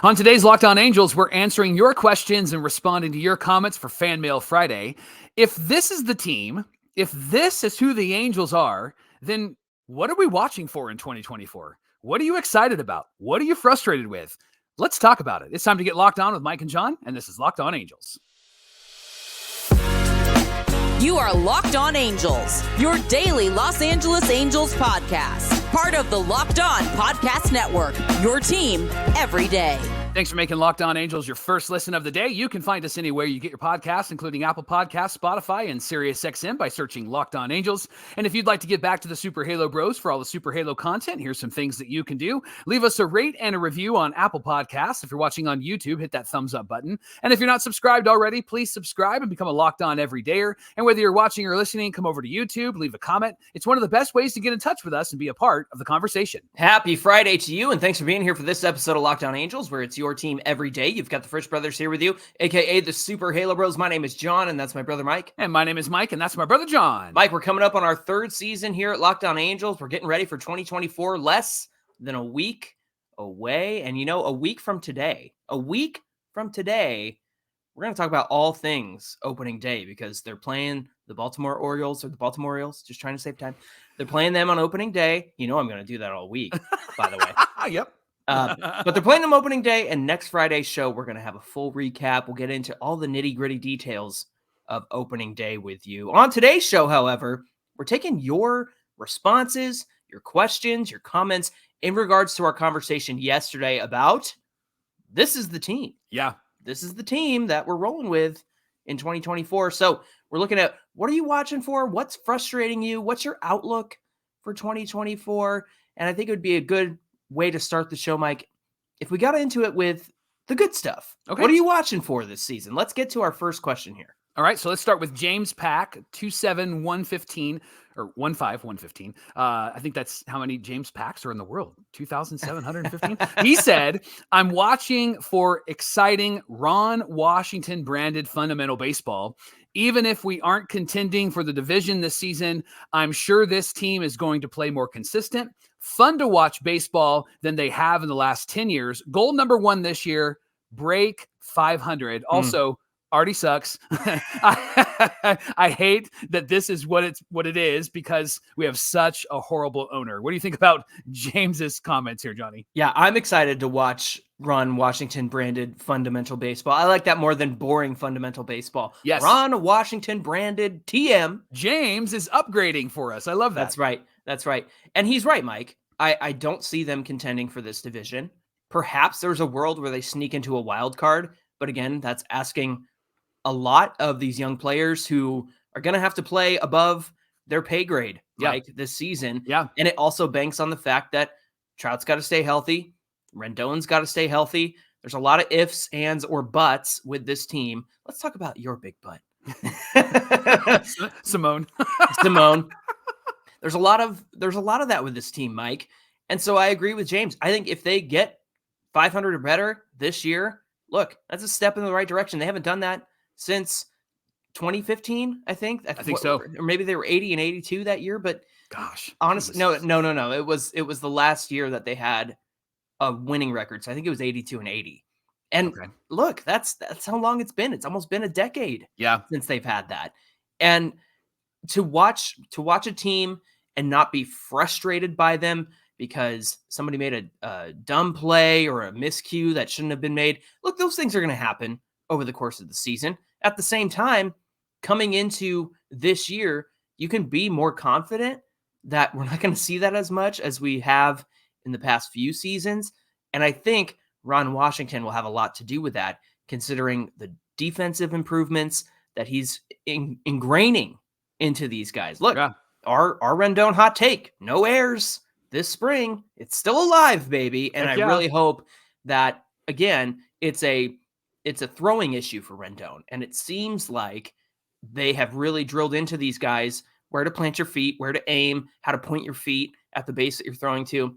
On today's Locked On Angels, we're answering your questions and responding to your comments for Fanmail Friday. If this is the team, if this is who the Angels are, then what are we watching for in 2024? What are you excited about? What are you frustrated with? Let's talk about it. It's time to get locked on with Mike and John, and this is Locked On Angels. You are Locked On Angels, your daily Los Angeles Angels podcast. Part of the Locked On Podcast Network, your team every day. Thanks for making Locked On Angels your first listen of the day. You can find us anywhere you get your podcasts, including Apple Podcasts, Spotify, and SiriusXM by searching Locked On Angels. And if you'd like to get back to the Super Halo Bros for all the Super Halo content, here's some things that you can do. Leave us a rate and a review on Apple Podcasts. If you're watching on YouTube, hit that thumbs up button. And if you're not subscribed already, please subscribe and become a Locked On everydayer. And whether you're watching or listening, come over to YouTube, leave a comment. It's one of the best ways to get in touch with us and be a part of the conversation. Happy Friday to you, and thanks for being here for this episode of Locked On Angels, where it's your team every day. You've got the Frisch Brothers here with you, aka the Super Halo Bros. My name is John, and that's my brother Mike. And my name is Mike, and that's my brother John. Mike, we're coming up on our third season here at Locked On Angels. We're getting ready for 2024, less than a week away. And a week from today, we're going to talk about all things opening day, because they're playing the Baltimore Orioles, just trying to save time. They're playing them on opening day. I'm going to do that all week, by the way. Yep. But they're playing them opening day, and next Friday's show, we're going to have a full recap. We'll get into all the nitty-gritty details of opening day with you. On today's show, however, we're taking your responses, your questions, your comments in regards to our conversation yesterday about this is the team. Yeah. This is the team that we're rolling with in 2024. So we're looking at, what are you watching for? What's frustrating you? What's your outlook for 2024? And I think it would be a good way to start the show, Mike, if we got into it with the good stuff. Okay. What are you watching for this season? Let's get to our first question here. All right, so let's start with James Pack, 27115 or 15115. I think that's how many James Packs are in the world, 2,715. He said, I'm watching for exciting Ron Washington branded fundamental baseball. Even if we aren't contending for the division this season, I'm sure this team is going to play more consistent, fun to watch baseball than they have in the last 10 years. Goal number 1 this year, break 500. Also, already sucks. I hate that this is what it is, because we have such a horrible owner. What do you think about James's comments here, Johnny? Yeah, I'm excited to watch Ron Washington branded fundamental baseball. I like that more than boring fundamental baseball. Yes. Ron Washington branded TM. James is upgrading for us. I love that. That's right. And he's right, Mike. I don't see them contending for this division. Perhaps there's a world where they sneak into a wild card. But again, that's asking a lot of these young players who are going to have to play above their pay grade, Mike, this season. Yeah. And it also banks on the fact that Trout's got to stay healthy. Rendon's got to stay healthy. There's a lot of ifs, ands, or buts with this team. Let's talk about your big butt. Simone. There's a lot of that with this team, Mike. And so I agree with James. I think if they get 500 or better this year, look, that's a step in the right direction. They haven't done that since 2015, I think. I think so. Or maybe they were 80 and 82 that year, but gosh, honestly, no. It was the last year that they had a winning record. So I think it was 82 and 80. And look, that's how long it's been. It's almost been a decade since they've had that. And to watch a team and not be frustrated by them because somebody made a dumb play or a miscue that shouldn't have been made. Look, those things are going to happen over the course of the season. At the same time, coming into this year, you can be more confident that we're not going to see that as much as we have in the past few seasons. And I think Ron Washington will have a lot to do with that, considering the defensive improvements that he's ingraining into these guys. Look, our Rendon hot take, no airs this spring. It's still alive, baby. And I really hope that, again, it's a throwing issue for Rendon. And it seems like they have really drilled into these guys where to plant your feet, where to aim, how to point your feet at the base that you're throwing to.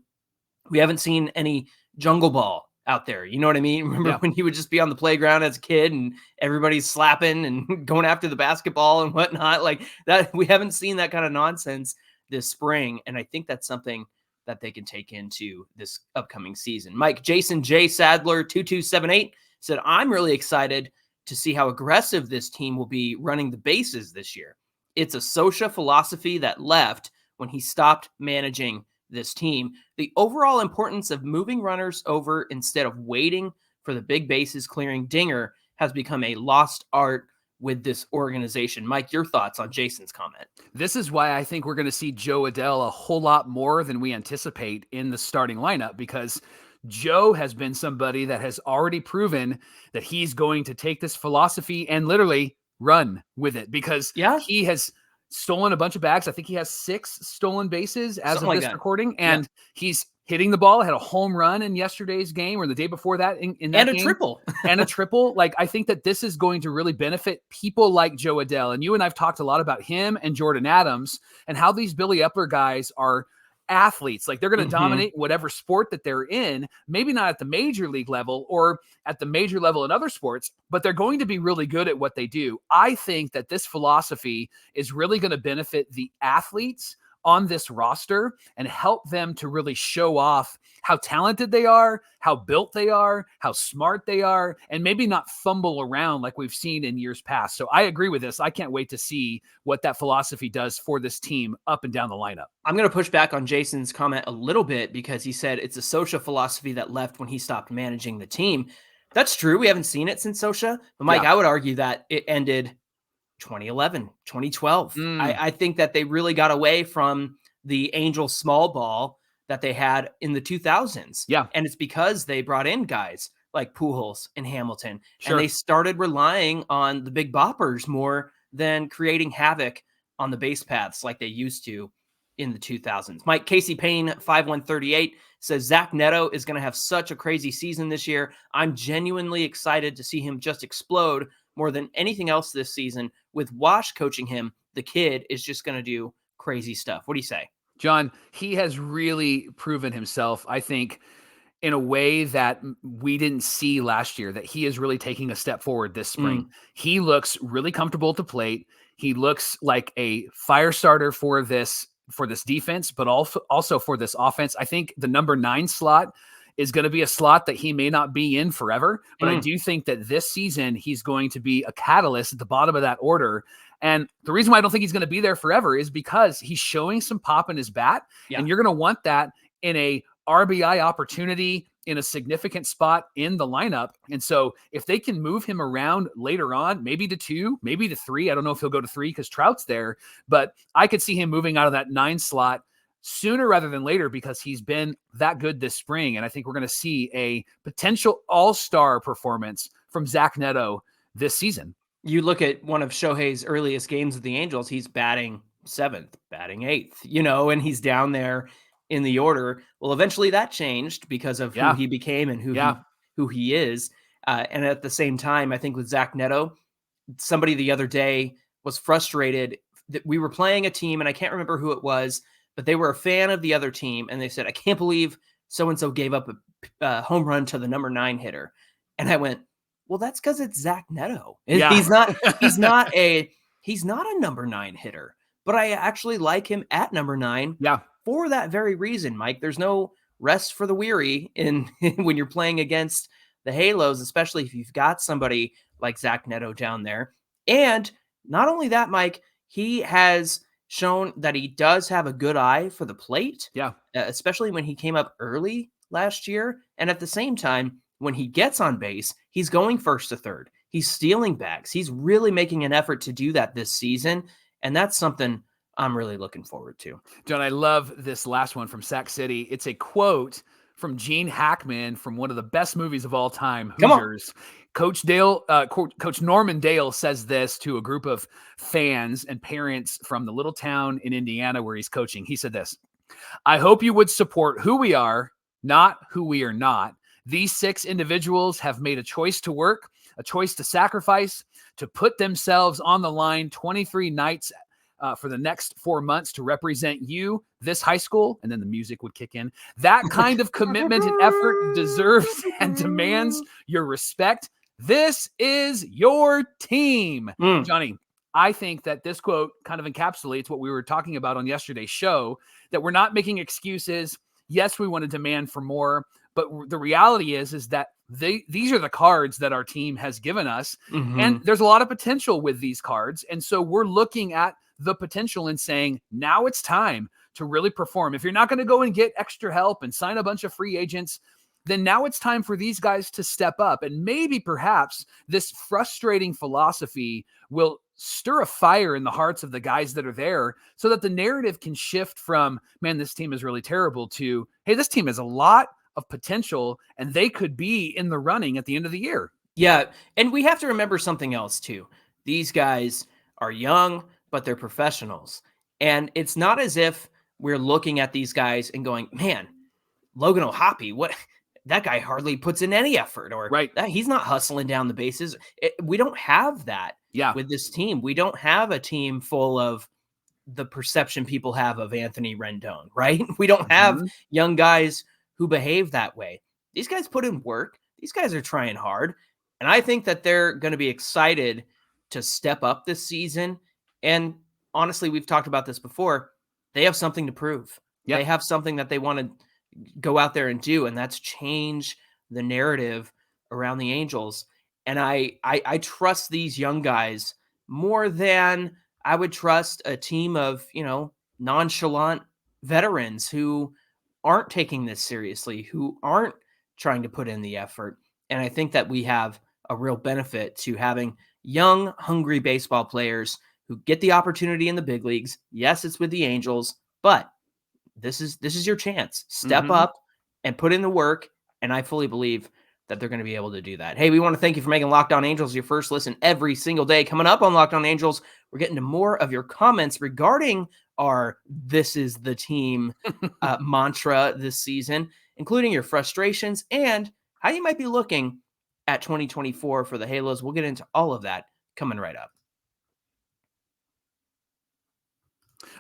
We haven't seen any jungle ball out there. You know what I mean? Remember when he would just be on the playground as a kid and everybody's slapping and going after the basketball and whatnot like that? We haven't seen that kind of nonsense this spring. And I think that's something that they can take into this upcoming season. Mike, Jason J. Sadler, 2278, said, I'm really excited to see how aggressive this team will be running the bases this year. It's a Soha philosophy that left when he stopped managing this team. The overall importance of moving runners over instead of waiting for the big bases clearing dinger has become a lost art with this organization. Mike, your thoughts on Jason's comment? This is why I think we're going to see Joe Adell a whole lot more than we anticipate in the starting lineup, because Joe has been somebody that has already proven that he's going to take this philosophy and literally run with it, because he has stolen a bunch of bags. I think he has 6 stolen bases as of this recording, and he's hitting the ball. Had a home run in yesterday's game or the day before that in that game. Triple. And a triple. Like, I think that this is going to really benefit people like Joe Adell. And you and I've talked a lot about him and Jordan Adams and how these Billy Epler guys are athletes. Like, they're going to dominate whatever sport that they're in, maybe not at the major league level or at the major level in other sports, but they're going to be really good at what they do. I think that this philosophy is really going to benefit the athletes on this roster and help them to really show off how talented they are, how built they are, how smart they are, and maybe not fumble around like we've seen in years past. So I agree with this. I can't wait to see what that philosophy does for this team up and down the lineup. I'm going to push back on Jason's comment a little bit, because he said it's a Soha philosophy that left when he stopped managing the team. That's true. We haven't seen it since Soha, but Mike, I would argue that it ended 2011, 2012. I think that they really got away from the Angels small ball that they had in the 2000s. Yeah. And it's because they brought in guys like Pujols and Hamilton, and they started relying on the big boppers more than creating havoc on the base paths like they used to in the 2000s. Mike, Casey Payne, 5138, says Zack Netto is going to have such a crazy season this year. I'm genuinely excited to see him just explode more than anything else this season. With Wash coaching him, the kid is just going to do crazy stuff. What do you say? John, he has really proven himself, I think, in a way that we didn't see last year, that he is really taking a step forward this spring. He looks really comfortable at the plate. He looks like a fire starter for this defense, but also for this offense. I think the number 9 slot is going to be a slot that he may not be in forever, but I do think that this season he's going to be a catalyst at the bottom of that order. And the reason why I don't think he's going to be there forever is because he's showing some pop in his bat, and you're going to want that in a RBI opportunity in a significant spot in the lineup. And so if they can move him around later on, maybe to 2, maybe to 3, I don't know if he'll go to 3 because Trout's there, but I could see him moving out of that 9 slot sooner rather than later, because he's been that good this spring. And I think we're going to see a potential all-star performance from Zack Netto this season. You look at one of Shohei's earliest games with the Angels, he's batting 7th, batting 8th, and he's down there in the order. Well, eventually that changed because of who he became and who he is. And at the same time, I think with Zack Netto, somebody the other day was frustrated that we were playing a team, and I can't remember who it was, but they were a fan of the other team, and they said, I can't believe so-and-so gave up a home run to the number 9 hitter. And I went, well, that's because it's Zack Netto. Yeah. He's not a number 9 hitter, but I actually like him at number 9 for that very reason, Mike. There's no rest for the weary when you're playing against the Halos, especially if you've got somebody like Zack Netto down there. And not only that, Mike, he has shown that he does have a good eye for the plate. Especially when he came up early last year. And at the same time, when he gets on base, he's going first to third. He's stealing bags. He's really making an effort to do that this season. And that's something I'm really looking forward to. John, I love this last one from Sac City. It's a quote from Gene Hackman from one of the best movies of all time, Hoosiers. Coach Norman Dale says this to a group of fans and parents from the little town in Indiana where he's coaching. He said this: I hope you would support who we are, not who we are not. These 6 individuals have made a choice to work, a choice to sacrifice, to put themselves on the line 23 nights for the next 4 months to represent you, this high school, and then the music would kick in. That kind of commitment and effort deserves and demands your respect. This is your team. Johnny, I think that this quote kind of encapsulates what we were talking about on yesterday's show, that we're not making excuses. Yes, we want to demand for more, but the reality is that these are the cards that our team has given us. Mm-hmm. And there's a lot of potential with these cards. And so we're looking at the potential and saying, now it's time to really perform. If you're not going to go and get extra help and sign a bunch of free agents, then now it's time for these guys to step up. And maybe perhaps this frustrating philosophy will stir a fire in the hearts of the guys that are there so that the narrative can shift from, man, this team is really terrible, to, hey, this team has a lot of potential and they could be in the running at the end of the year. Yeah. And we have to remember something else too. These guys are young, but they're professionals. And it's not as if we're looking at these guys and going, man, Logan O'Hoppe, what, that guy hardly puts in any effort, or right, he's not hustling down the bases. We don't have that with this team. We don't have a team full of the perception people have of Anthony Rendon, right? We don't have young guys who behave that way. These guys put in work. These guys are trying hard. And I think that they're going to be excited to step up this season. And honestly, we've talked about this before. They have something to prove. They have something that they want to go out there and do, and that's change the narrative around the Angels. And I trust these young guys more than I would trust a team of, nonchalant veterans who aren't taking this seriously, who aren't trying to put in the effort. And I think that we have a real benefit to having young, hungry baseball players who get the opportunity in the big leagues. Yes, it's with the Angels, but this is your chance. Step up and put in the work. And I fully believe that they're going to be able to do that. Hey, we want to thank you for making Locked On Angels your first listen every single day. Coming up on Locked On Angels, we're getting to more of your comments regarding our "This is the team" mantra this season, including your frustrations and how you might be looking at 2024 for the Halos. We'll get into all of that coming right up.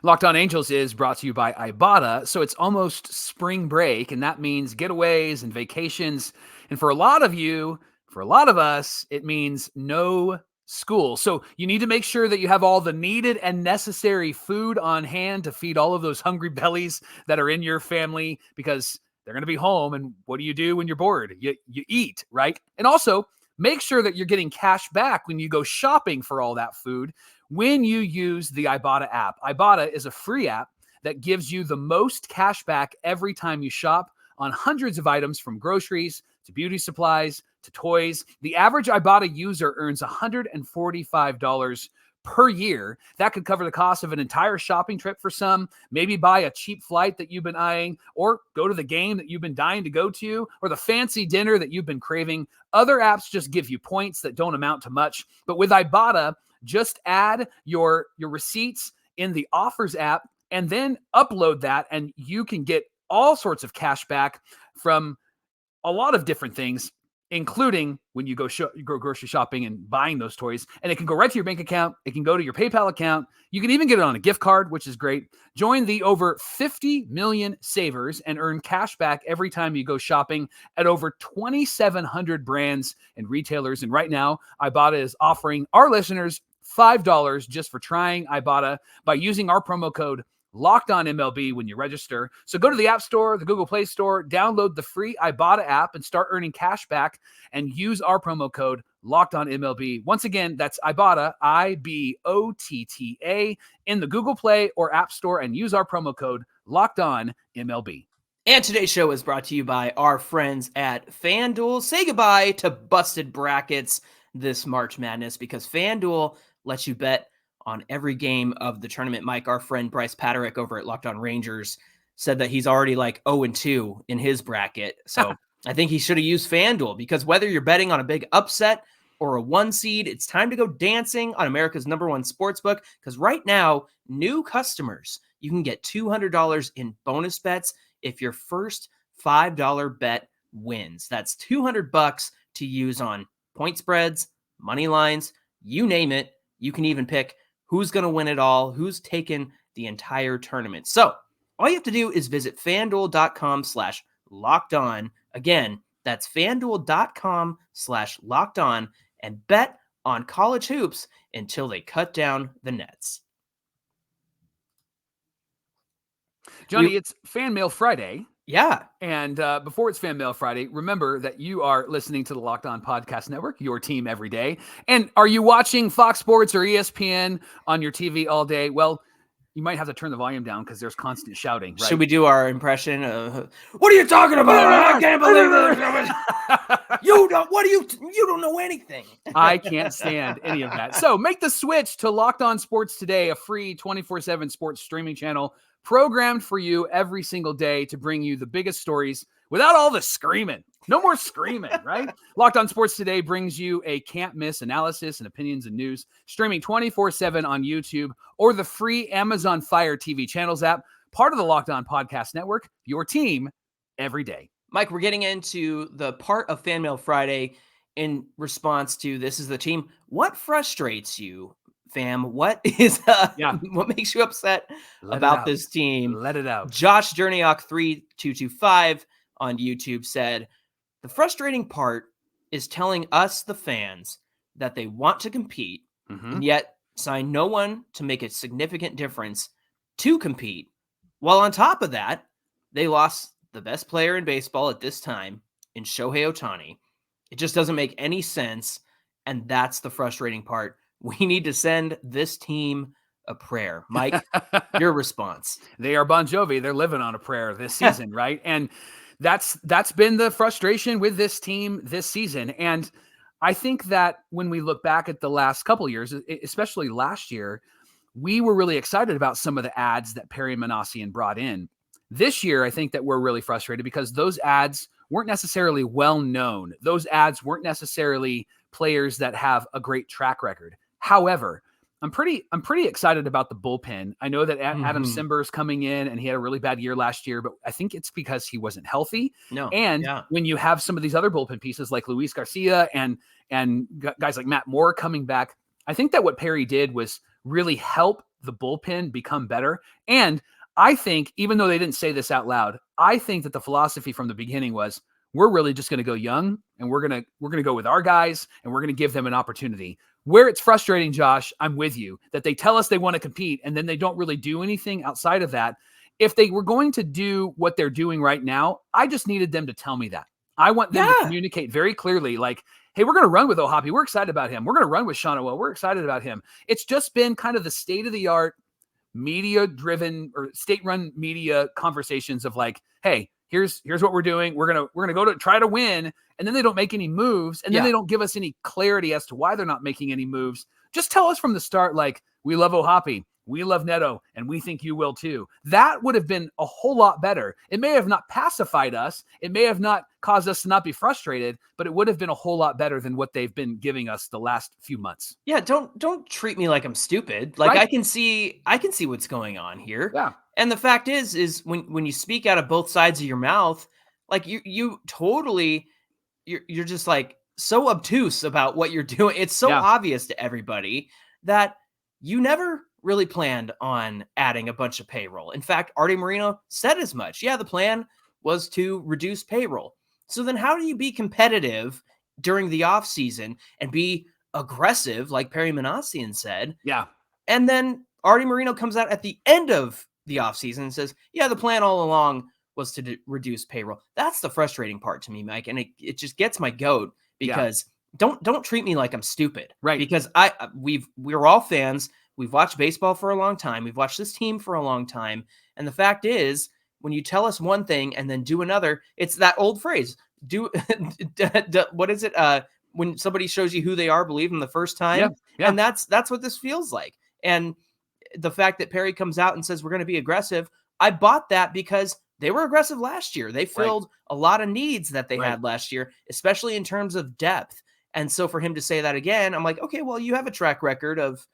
Locked On Angels is brought to you by Ibata. So it's almost spring break, and that means getaways and vacations. And for a lot of you, for a lot of us, it means no school. So you need to make sure that you have all the needed and necessary food on hand to feed all of those hungry bellies that are in your family, because they're going to be home. And what do you do when you're bored? You eat, right? And also make sure that you're getting cash back when you go shopping for all that food when you use the Ibotta app. Ibotta is a free app that gives you the most cash back every time you shop on hundreds of items, from groceries to beauty supplies to toys. The average Ibotta user earns $145 per year. That could cover the cost of an entire shopping trip for some, maybe buy a cheap flight that you've been eyeing, or go to the game that you've been dying to go to, or the fancy dinner that you've been craving. Other apps just give you points that don't amount to much. But with Ibotta, just add your receipts in the offers app and then upload that, and you can get all sorts of cash back from a lot of different things, including when you go grocery shopping and buying those toys. And it can go right to your bank account. It can go to your PayPal account. You can even get it on a gift card, which is great. Join the over 50 million savers and earn cash back every time you go shopping at over 2,700 brands and retailers. And right now, Ibata is offering our listeners $5 just for trying Ibata by using our promo code Locked On MLB when you register. So go to the App Store, the Google Play Store, download the free Ibata app and start earning cash back, and use our promo code Locked On MLB. Once again, that's Ibata, Ibotta, in the Google Play or App Store, and use our promo code Locked On MLB. And today's show is brought to you by our friends at FanDuel. Say goodbye to busted brackets this March Madness, because FanDuel lets you bet on every game of the tournament. Mike, our friend Bryce Paterick over at Locked On Rangers, said that he's already like 0-2 in his bracket. So I think he should have used FanDuel, because whether you're betting on a big upset or a 1 seed, it's time to go dancing on America's #1 sportsbook, because right now, new customers, you can get $200 in bonus bets if your first $5 bet wins. That's $200 to use on point spreads, money lines, you name it. You can even pick who's going to win it all, who's taken the entire tournament. So all you have to do is visit FanDuel.com/LockedOn. Again, that's FanDuel.com/LockedOn, and bet on college hoops until they cut down the nets. Johnny, it's Fanmail Friday. Yeah. And before it's Fan Mail Friday, remember that you are listening to the Locked On Podcast Network, your team every day. And are you watching Fox Sports or ESPN on your TV all day? Well, you might have to turn the volume down because there's constant shouting, right? Should we do our impression of, what are you talking about? I can't believe this. You don't know anything. I can't stand any of that. So make the switch to Locked On Sports Today, a free 24/7 sports streaming channel programmed for you every single day to bring you the biggest stories without all the screaming. No more screaming, right? Locked On Sports Today brings you a can't-miss analysis and opinions and news, streaming 24/7 on YouTube or the free Amazon Fire TV channels app, part of the Locked On Podcast Network, your team every day. Mike, we're getting into the part of Fan Mail Friday in response to This Is the Team. What frustrates you, fam? What is what makes you upset about this team? Let it out. Josh Jerniak 3225 on YouTube said, the frustrating part is telling us, the fans, that they want to compete and yet sign no one to make a significant difference to compete. While on top of that, they lost the best player in baseball at this time in Shohei Ohtani. It just doesn't make any sense. And that's the frustrating part. We need to send this team a prayer. Mike, your response. They are Bon Jovi. They're living on a prayer this season, right? And that's been the frustration with this team this season. And I think that when we look back at the last couple of years, especially last year, we were really excited about some of the ads that Perry Manassian brought in. This year, I think that we're really frustrated because those ads weren't necessarily well known. Those ads weren't necessarily players that have a great track record. However, I'm pretty excited about the bullpen. I know that Adam Simber's coming in and he had a really bad year last year, but I think it's because he wasn't healthy. When you have some of these other bullpen pieces like Luis Garcia and guys like Matt Moore coming back, I think that what Perry did was really help the bullpen become better. And I think, even though they didn't say this out loud, I think that the philosophy from the beginning was, we're really just going to go young and we're going to go with our guys and we're going to give them an opportunity. Where it's frustrating, Josh, I'm with you, that they tell us they want to compete and then they don't really do anything outside of that. If they were going to do what they're doing right now, I just needed them to tell me that. I want them to communicate very clearly, like, hey, we're going to run with O'Hoppe. We're excited about him. We're going to run with Sean O'Well. We're excited about him. It's just been kind of the state-of-the-art, media-driven or state-run media conversations of like, hey, here's what we're doing. We're gonna go to try to win, and then they don't make any moves, and then they don't give us any clarity as to why they're not making any moves. Just tell us from the start, like, we love O'Hoppe, we love Netto, and we think you will too. That would have been a whole lot better. It may have not pacified us. It may have not caused us to not be frustrated, but it would have been a whole lot better than what they've been giving us the last few months. Yeah, don't treat me like I'm stupid. Like, I can see what's going on here. Yeah. And the fact is when you speak out of both sides of your mouth, like you totally, you're just like so obtuse about what you're doing. It's so obvious to everybody that you never really planned on adding a bunch of payroll. In fact, Artie Moreno said as much. Yeah, the plan was to reduce payroll. So then how do you be competitive during the offseason and be aggressive, like Perry Manassian said? Yeah. And then Artie Moreno comes out at the end of the offseason and says, yeah, the plan all along was to reduce payroll. That's the frustrating part to me, Mike. And it just gets my goat because don't treat me like I'm stupid. Right. Because we're all fans. We've watched baseball for a long time. We've watched this team for a long time. And the fact is, when you tell us one thing and then do another, it's that old phrase. What is it? When somebody shows you who they are, believe them the first time. Yeah. And that's what this feels like. And the fact that Perry comes out and says, we're going to be aggressive, I bought that because they were aggressive last year. They filled a lot of needs that they had last year, especially in terms of depth. And so for him to say that again, I'm like, okay, well, you have a track record of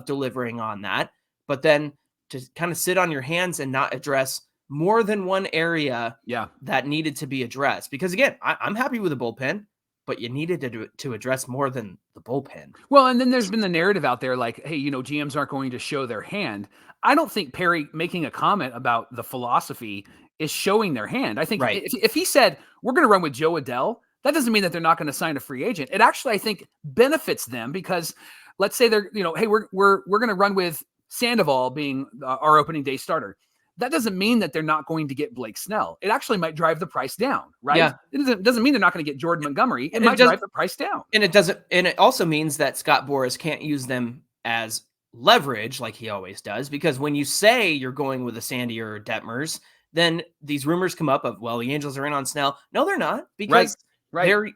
delivering on that, but then to kind of sit on your hands and not address more than one area that needed to be addressed. Because again, I'm happy with the bullpen, but you needed to address more than the bullpen. Well, and then there's been the narrative out there like, hey, GMs aren't going to show their hand. I don't think Perry making a comment about the philosophy is showing their hand. I think if he said, we're going to run with Joe Adell, that doesn't mean that they're not going to sign a free agent. It actually, I think, benefits them because let's say they're, hey, we're going to run with Sandoval being our opening day starter. that doesn't mean that they're not going to get Blake Snell. It actually might drive the price down, right? Yeah. It doesn't mean they're not going to get Jordan Montgomery. It might drive the price down. And it also means that Scott Boras can't use them as leverage like he always does, because when you say you're going with a Sandy or Detmers, then these rumors come up of, well, the Angels are in on Snell. No, they're not, because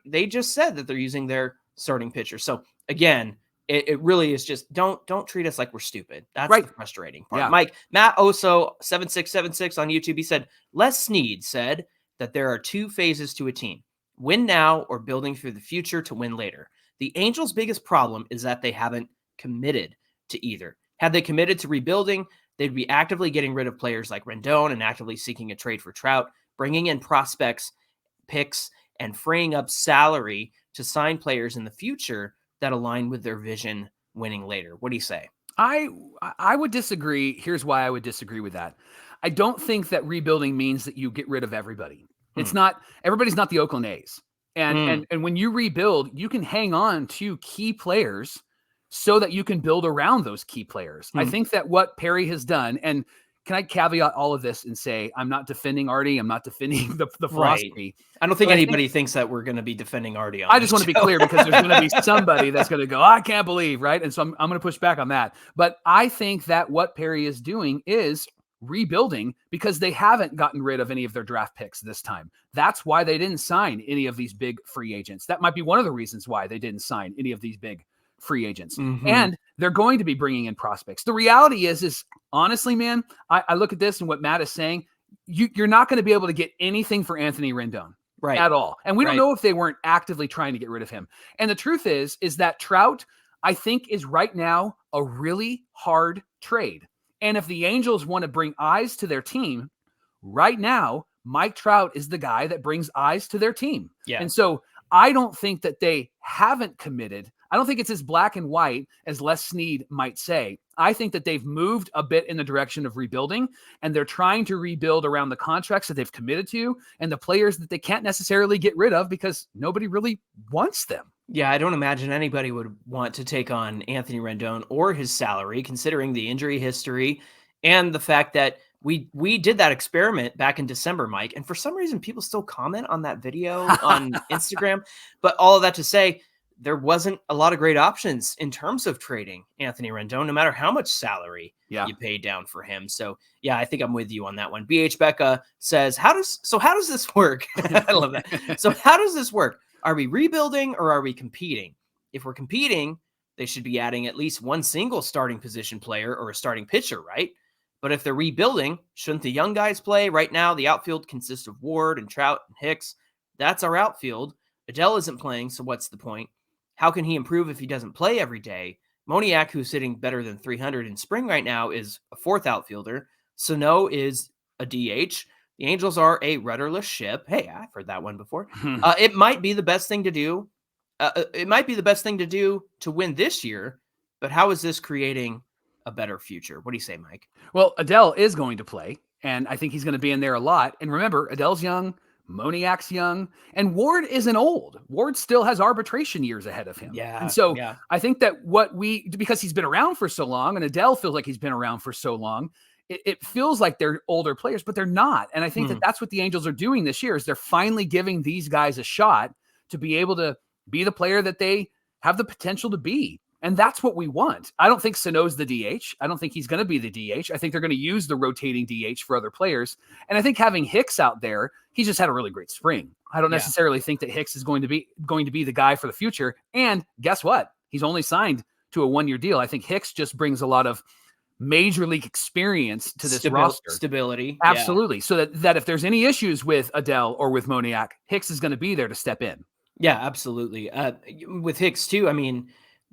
they just said that they're using their starting pitcher. So again, it really is just don't treat us like we're stupid. That's the frustrating part. Yeah. Mike, Matt Oso 7676 on YouTube, he said, Les Snead said that there are 2 phases to a team: win now or building for the future to win later. The Angels' biggest problem is that they haven't committed to either. Had they committed to rebuilding, they'd be actively getting rid of players like Rendon and actively seeking a trade for Trout, bringing in prospects, picks, and freeing up salary to sign players in the future that align with their vision, winning later. What do you say? I would disagree. Here's why I would disagree with that. I don't think that rebuilding means that you get rid of everybody. It's not, everybody's not the Oakland A's. And when you rebuild, you can hang on to key players so that you can build around those key players. I think that what Perry has done, and can I caveat all of this and say, I'm not defending Artie. I'm not defending the philosophy. I don't think anybody thinks that we're going to be defending Artie on I just want to be clear, because there's going to be somebody that's going to go, I can't believe, right? And so I'm going to push back on that. But I think that what Perry is doing is rebuilding, because they haven't gotten rid of any of their draft picks this time. That's why they didn't sign any of these big free agents. That might be one of the reasons why they didn't sign any of these big free agents. And they're going to be bringing in prospects. The reality is honestly, man, I look at this and what Matt is saying, you're not going to be able to get anything for Anthony Rendon at all. And we don't know if they weren't actively trying to get rid of him. And the truth is that Trout, I think, is right now a really hard trade. And if the Angels want to bring eyes to their team right now, Mike Trout is the guy that brings eyes to their team. Yeah. And so I don't think that they haven't committed. I don't think it's as black and white as Les Snead might say. I think that they've moved a bit in the direction of rebuilding, and they're trying to rebuild around the contracts that they've committed to and the players that they can't necessarily get rid of because nobody really wants them. Yeah, I don't imagine anybody would want to take on Anthony Rendon or his salary, considering the injury history and the fact that we did that experiment back in December, Mike, and for some reason people still comment on that video on Instagram. But all of that to say, there wasn't a lot of great options in terms of trading Anthony Rendon, no matter how much salary you paid down for him. So yeah, I think I'm with you on that one. BH Becca says, how does this work? I love that. So how does this work? Are we rebuilding or are we competing? If we're competing, they should be adding at least one single starting position player or a starting pitcher, right? But if they're rebuilding, shouldn't the young guys play? Right now, the outfield consists of Ward and Trout and Hicks. That's our outfield. Adele isn't playing, so what's the point? How can he improve if he doesn't play every day? Moniak, who's sitting better than 300 in spring right now, is a fourth outfielder. Sano is a DH. The Angels are a rudderless ship. Hey, I've heard that one before. It might be the best thing to do. It might be the best thing to do to win this year, but how is this creating a better future? What do you say, Mike? Well, Adele is going to play, and I think he's going to be in there a lot. And remember, Adele's young. Moniak's young, and Ward isn't old. Ward still has arbitration years ahead of him. Yeah. And so I think that because he's been around for so long, and Adele feels like he's been around for so long, it feels like they're older players, but they're not. And I think that that's what the Angels are doing this year is they're finally giving these guys a shot to be able to be the player that they have the potential to be. And that's what we want. I don't think Sano's the DH. I don't think he's going to be the DH. I think they're going to use the rotating DH for other players. And I think having Hicks out there, he's just had a really great spring. I don't necessarily think that Hicks is going to be the guy for the future. And guess what? He's only signed to a 1-year deal. I think Hicks just brings a lot of major league experience to this roster. Stability. Absolutely. Yeah. So that if there's any issues with Adele or with Moniak, Hicks is going to be there to step in. Yeah, absolutely. With Hicks too, I mean,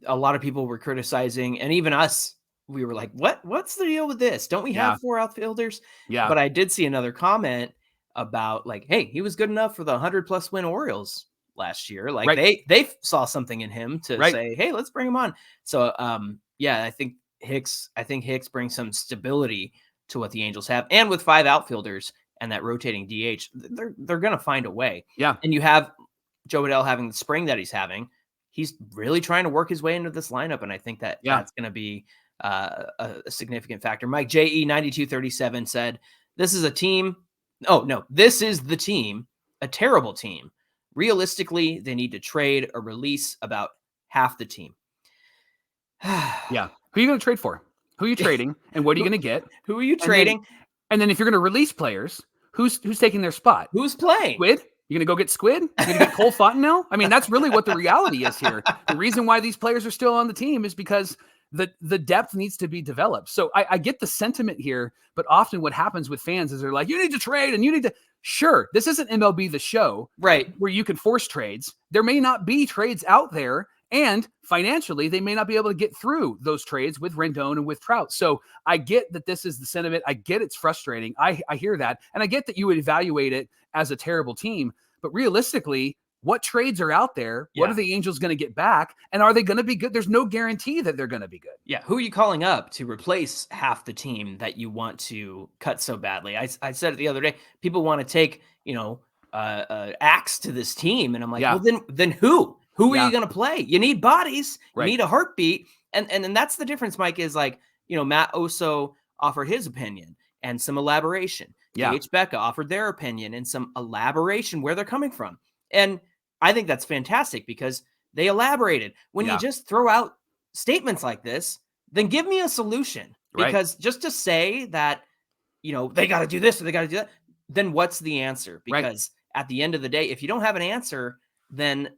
a lot of people were criticizing, and even us, we were like, what's the deal with this? Don't we have 4 outfielders? Yeah. But I did see another comment about like, hey, he was good enough for the 100+ win Orioles last year. Like they saw something in him to say, hey, let's bring him on. So I think Hicks brings some stability to what the Angels have. And with 5 outfielders and that rotating DH, they're gonna find a way. Yeah. And you have Joe Adele having the spring that he's having. He's really trying to work his way into this lineup, and I think that that's going to be a significant factor. Mike JE9237 said, this is a team. Oh, no, this is the team, a terrible team. Realistically, they need to trade or release about half the team. Yeah. Who are you going to trade for? Who are you trading? And what are you going to get? Who are you trading? And then if you're going to release players, who's taking their spot? Who's playing? Squid? You're going to go get Squid? You're going to get Cole Fontenelle? I mean, that's really what the reality is here. The reason why these players are still on the team is because the depth needs to be developed. So I get the sentiment here, but often what happens with fans is they're like, you need to trade and you need to. Sure, this isn't MLB The Show, right? Where you can force trades. There may not be trades out there. And financially, they may not be able to get through those trades with Rendon and with Trout. So I get that this is the sentiment. I get it's frustrating. I hear that. And I get that you would evaluate it as a terrible team. But realistically, what trades are out there? Yeah. What are the Angels going to get back? And are they going to be good? There's no guarantee that they're going to be good. Yeah. Who are you calling up to replace half the team that you want to cut so badly? I said it the other day. People want to take, axe to this team. And I'm like, well, then who? Who are you going to play? You need bodies. You need a heartbeat. And that's the difference, Mike, is like, Matt Oso offered his opinion and some elaboration. H. Becca offered their opinion and some elaboration where they're coming from. And I think that's fantastic because they elaborated. When you just throw out statements like this, then give me a solution. Because just to say that, they got to do this or they got to do that, then what's the answer? Because at the end of the day, if you don't have an answer, then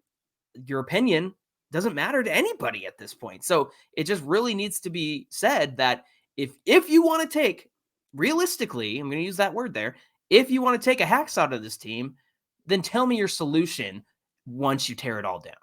your opinion doesn't matter to anybody at this point. So it just really needs to be said that if you want to take, realistically, I'm going to use that word there, if you want to take a hacks out of this team, then tell me your solution once you tear it all down.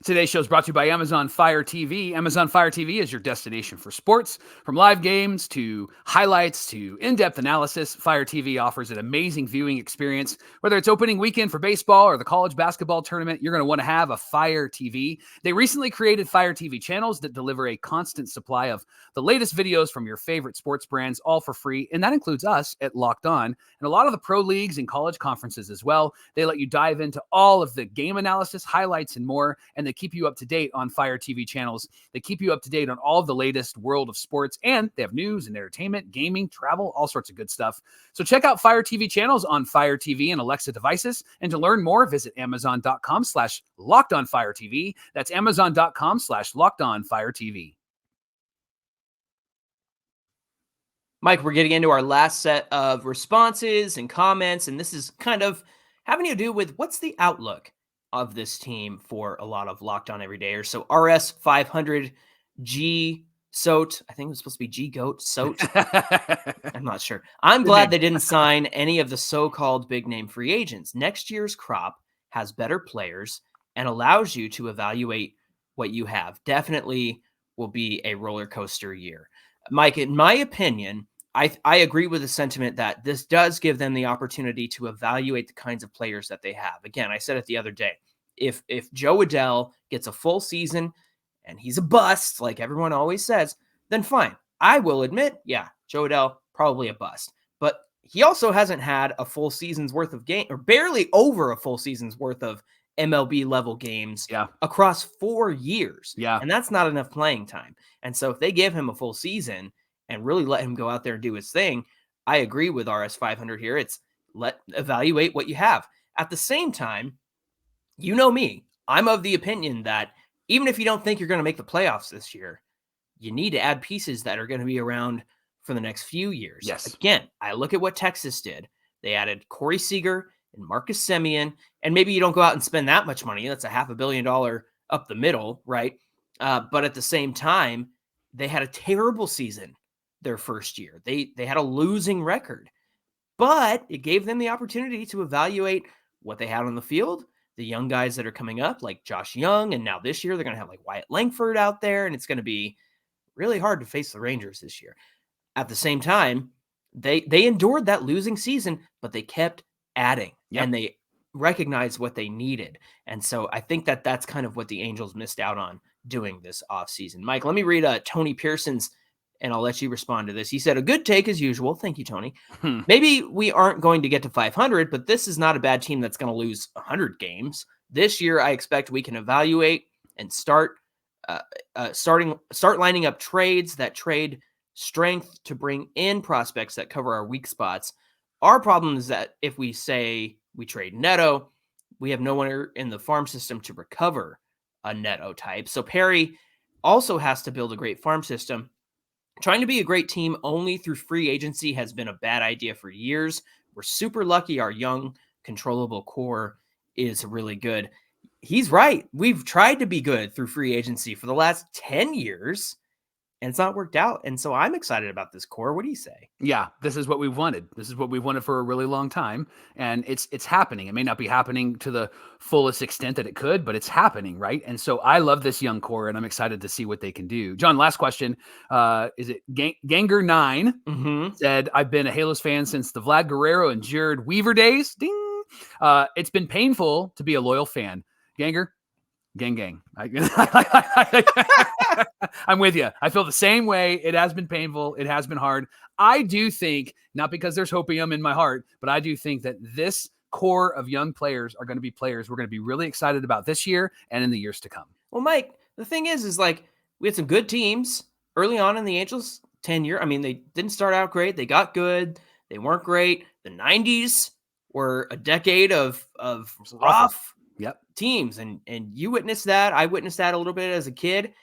Today's show is brought to you by Amazon Fire TV. Amazon Fire TV is your destination for sports. From live games to highlights to in-depth analysis, Fire TV offers an amazing viewing experience. Whether it's opening weekend for baseball or the college basketball tournament, you're going to want to have a Fire TV. They recently created Fire TV channels that deliver a constant supply of the latest videos from your favorite sports brands, all for free. And that includes us at Locked On and a lot of the pro leagues and college conferences as well. They let you dive into all of the game analysis, highlights, and more. And they keep you up to date on Fire TV channels. They keep you up to date on all of the latest world of sports, and they have news and entertainment, gaming, travel, all sorts of good stuff. So check out Fire TV channels on Fire TV and Alexa devices. And to learn more, visit Amazon.com/LockedOnFireTV. That's Amazon.com/LockedOnFireTV. Mike, we're getting into our last set of responses and comments, and this is kind of having to do with what's the outlook of this team for a lot of Locked On Everydayers. So RS 500 G Soat, I think it was supposed to be G Goat Soat. I'm not sure. I'm glad they didn't sign any of the so-called big name free agents. Next year's crop has better players and allows you to evaluate what you have. Definitely will be a roller coaster year. Mike, in my opinion, I agree with the sentiment that this does give them the opportunity to evaluate the kinds of players that they have. Again, I said it the other day. If Joe Adell gets a full season and he's a bust, like everyone always says, then fine. I will admit, yeah, Joe Adell, probably a bust. But he also hasn't had a full season's worth of game, or barely over a full season's worth of MLB level games across 4 years. Yeah. And that's not enough playing time. And so if they give him a full season and really let him go out there and do his thing, I agree with RS 500 here. It's evaluate what you have. At the same time, you know me, I'm of the opinion that even if you don't think you're going to make the playoffs this year, you need to add pieces that are going to be around for the next few years. Yes. Again, I look at what Texas did. They added Corey Seager and Marcus Semien, and maybe you don't go out and spend that much money. That's a $500 million up the middle, right? But at the same time, they had a terrible season their first year. They had a losing record, but it gave them the opportunity to evaluate what they had on the field, the young guys that are coming up like Josh Young, and now this year they're going to have like Wyatt Langford out there, and it's going to be really hard to face the Rangers this year. At the same time, they endured that losing season, but they kept adding and they recognized what they needed. And so I think that that's kind of what the Angels missed out on doing this offseason. Mike, let me read Tony Pearson's, and I'll let you respond to this. He said, a good take as usual. Thank you, Tony. Maybe we aren't going to get to 500, but this is not a bad team that's going to lose 100 games. This year, I expect we can evaluate and start start lining up trades that trade strength to bring in prospects that cover our weak spots. Our problem is that if we say we trade Netto, we have no one in the farm system to recover a Netto type. So Perry also has to build a great farm system. Trying to be a great team only through free agency has been a bad idea for years. We're super lucky our young, controllable core is really good. He's right. We've tried to be good through free agency for the last 10 years, and it's not worked out. And so I'm excited about this core. What do you say? Yeah, this is what we've wanted. This is what we've wanted for a really long time, and it's happening. It may not be happening to the fullest extent that it could, but it's happening, right? And so I love this young core, and I'm excited to see what they can do. John, last question. Is it Ganger9 said, I've been a Halos fan since the Vlad Guerrero and Jared Weaver days. Ding. It's been painful to be a loyal fan. Ganger, gang. I'm with you. I feel the same way. It has been painful. It has been hard. I do think, not because there's hopium in my heart, but I do think that this core of young players are going to be players we're going to be really excited about this year and in the years to come. Well, Mike, the thing is like we had some good teams early on in the Angels tenure. I mean, they didn't start out great. They got good. They weren't great. The 90s were a decade of rough teams. And you witnessed that. I witnessed that a little bit as a kid.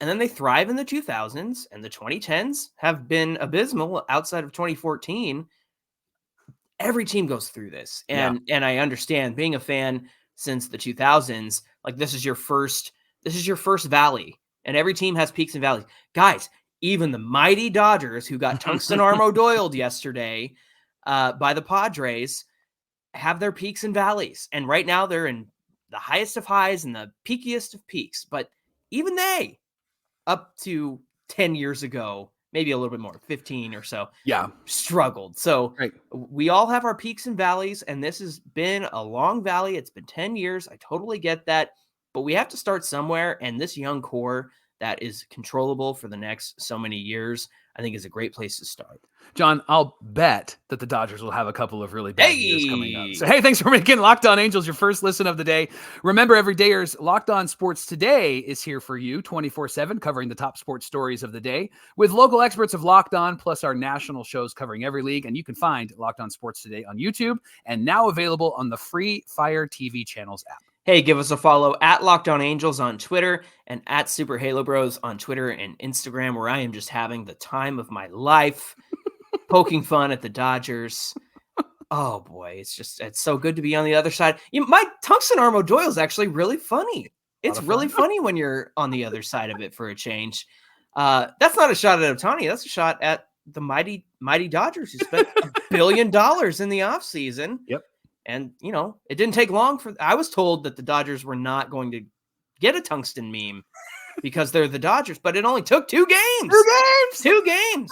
And then they thrive in the 2000s, and the 2010s have been abysmal outside of 2014. Every team goes through this. And I understand, being a fan since the 2000s, like this is your first valley. And every team has peaks and valleys. Guys, even the mighty Dodgers, who got tungsten armo doiled yesterday by the Padres, have their peaks and valleys. And right now they're in the highest of highs and the peakiest of peaks. But even they, up to 10 years ago, maybe a little bit more, 15 or so, struggled. So we all have our peaks and valleys, and this has been a long valley. It's been 10 years. I totally get that. But we have to start somewhere, and this young core that is controllable for the next so many years, I think is a great place to start. John, I'll bet that the Dodgers will have a couple of really bad years coming up. So, hey, thanks for making Locked On Angels your first listen of the day. Remember, every dayers, Locked On Sports Today is here for you 24/7, covering the top sports stories of the day with local experts of Locked On, plus our national shows covering every league. And you can find Locked On Sports Today on YouTube and now available on the free Fire TV channels app. Hey, give us a follow at Locked On Angels on Twitter and at Super Halo Bros on Twitter and Instagram, where I am just having the time of my life, poking fun at the Dodgers. Oh boy, it's so good to be on the other side. My tungsten armo doil is actually really funny. It's really funny when you're on the other side of it for a change. That's not a shot at Ohtani. That's a shot at the mighty Dodgers, who spent $1 billion in the offseason. Yep. And, it didn't take long I was told that the Dodgers were not going to get a tungsten meme because they're the Dodgers, but it only took 2 games. 2 games.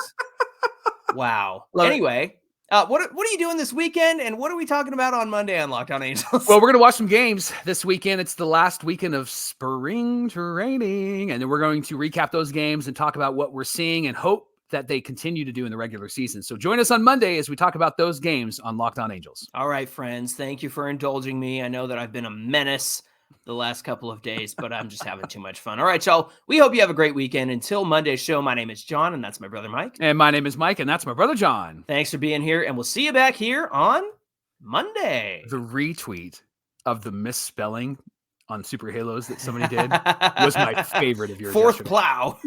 Wow. Anyway, what are you doing this weekend, and what are we talking about on Monday on Locked On Angels? Well, we're going to watch some games this weekend. It's the last weekend of spring training, and then we're going to recap those games and talk about what we're seeing and hope that they continue to do in the regular season. So join us on Monday as we talk about those games on Locked On Angels. All right, friends. Thank you for indulging me. I know that I've been a menace the last couple of days, but I'm just having too much fun. All right, y'all. We hope you have a great weekend. Until Monday's show, my name is John, and that's my brother Mike. And my name is Mike, and that's my brother John. Thanks for being here, and we'll see you back here on Monday. The retweet of the misspelling on Super Halos that somebody did was my favorite of yours. Fourth plow.